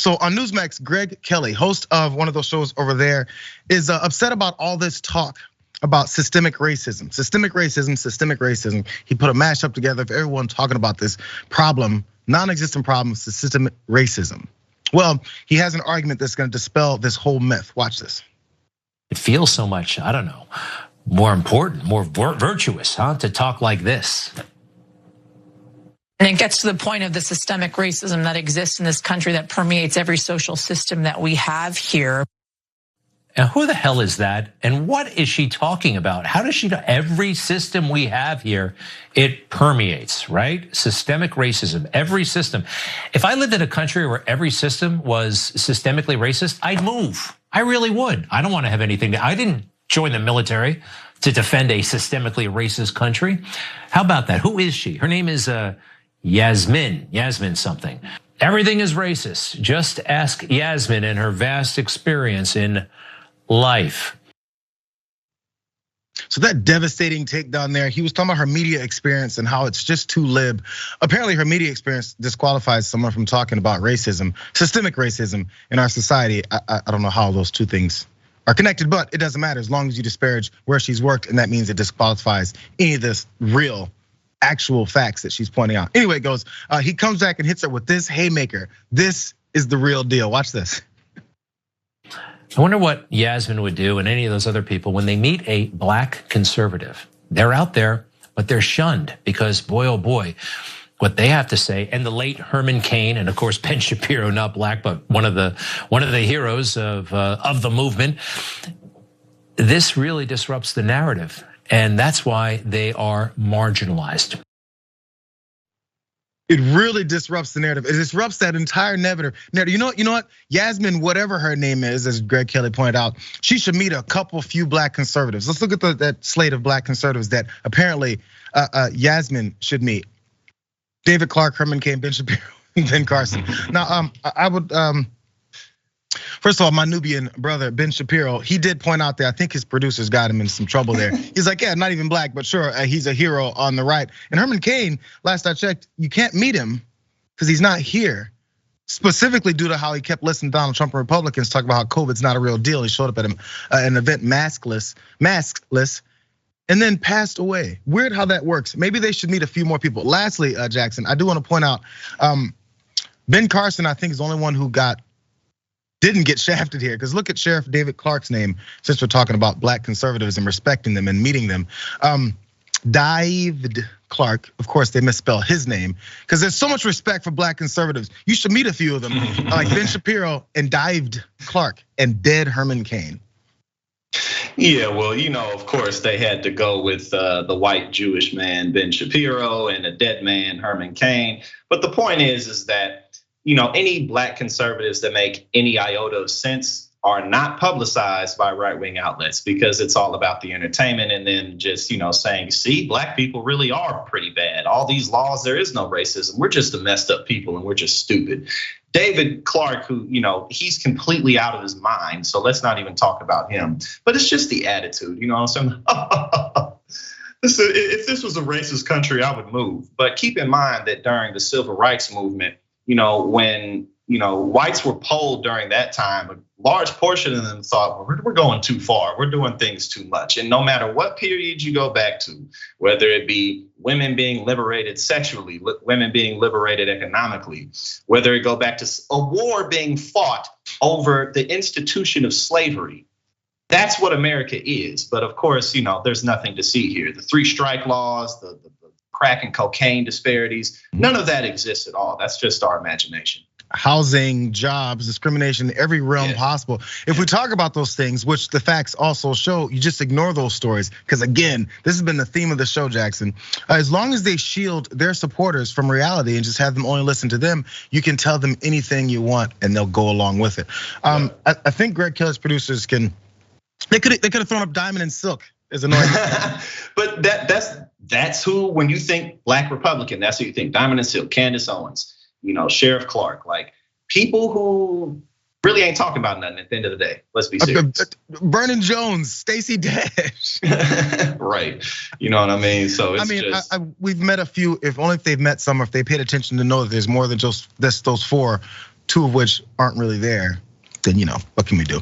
So on Newsmax, Greg Kelly, host of one of those shows over there, is upset about all this talk about systemic racism. Systemic racism, systemic racism. He put a mashup together of everyone talking about this problem, non-existent problem, systemic racism. Well, he has an argument that's gonna dispel this whole myth. Watch this. It feels so much, I don't know, more important, more virtuous, to talk like this. And it gets to the point of the systemic racism that exists in this country that permeates every social system that we have here. And who the hell is that? And what is she talking about? How does she know? Every system we have here, it permeates, right? Systemic racism, every system. If I lived in a country where every system was systemically racist, I'd move. I really would. I don't want to have anything. I didn't join the military to defend a systemically racist country. How about that? Who is she? Her name is Yasmin something. Everything is racist. Just ask Yasmin and her vast experience in life. So that devastating takedown there, he was talking about her media experience and how it's just too lib. Apparently her media experience disqualifies someone from talking about racism, systemic racism in our society. I don't know how those two things are connected, but it doesn't matter as long as you disparage where she's worked, and that means it disqualifies any of this real actual facts that she's pointing out. Anyway, it goes, he comes back and hits her with this haymaker. This is the real deal. Watch this. I wonder what Yasmin would do and any of those other people when they meet a black conservative. They're out there, but they're shunned because boy, oh boy, what they have to say. And the late Herman Cain, and of course Ben Shapiro, not black, but one of the heroes of the movement. This really disrupts the narrative, and that's why they are marginalized. It really disrupts the narrative. It disrupts that entire narrative. You know what? Yasmin, whatever her name is, as Greg Kelly pointed out, she should meet a few black conservatives. Let's look at that slate of black conservatives that apparently Yasmin should meet. David Clark, Herman Cain, Ben Shapiro, Ben Carson. Now, I would, first of all, my Nubian brother, Ben Shapiro, he did point out that I think his producers got him in some trouble there. He's like, yeah, not even black, but sure, he's a hero on the right. And Herman Cain, last I checked, you can't meet him because he's not here, specifically due to how he kept listening to Donald Trump and Republicans talk about how COVID's not a real deal. He showed up at an event maskless, and then passed away. Weird how that works. Maybe they should meet a few more people. Lastly, Jackson, I do want to point out, Ben Carson, I think, is the only one who didn't get shafted here, because look at Sheriff David Clark's name, since we're talking about black conservatives and respecting them and meeting them. David Clark, of course they misspell his name, because there's so much respect for black conservatives. You should meet a few of them, like Ben Shapiro and David Clark and dead Herman Cain. Yeah, well, of course they had to go with the white Jewish man, Ben Shapiro, and a dead man, Herman Cain. But the point is that any black conservatives that make any iota of sense are not publicized by right-wing outlets, because it's all about the entertainment and then just, saying, see, black people really are pretty bad. All these laws, there is no racism. We're just a messed up people and we're just stupid. David Clark, who, he's completely out of his mind. So let's not even talk about him. But it's just the attitude, what I'm saying? If this was a racist country, I would move. But keep in mind that during the civil rights movement, when whites were polled during that time, a large portion of them thought, well, we're going too far. We're doing things too much. And no matter what period you go back to, whether it be women being liberated sexually, women being liberated economically, whether it go back to a war being fought over the institution of slavery, that's what America is. But of course, there's nothing to see here. The 3 strike laws, the crack and cocaine disparities, none of that exists at all. That's just our imagination. Housing, jobs, discrimination, every realm possible. If we talk about those things, which the facts also show, you just ignore those stories. Because again, this has been the theme of the show, Jackson. As long as they shield their supporters from reality and just have them only listen to them, you can tell them anything you want and they'll go along with it. I think Greg Kelly's producers they could have thrown up Diamond and Silk as annoying. But that's who, when you think black Republican, that's who you think. Diamond and Silk, Candace Owens, Sheriff Clark, like people who really ain't talking about nothing at the end of the day. Let's be serious. Vernon Jones, Stacey Dash. Right, you know what I mean? So it's we've met a few, if only if they've met some, if they paid attention to know that there's more than just those 4. two of which aren't really there, then what can we do?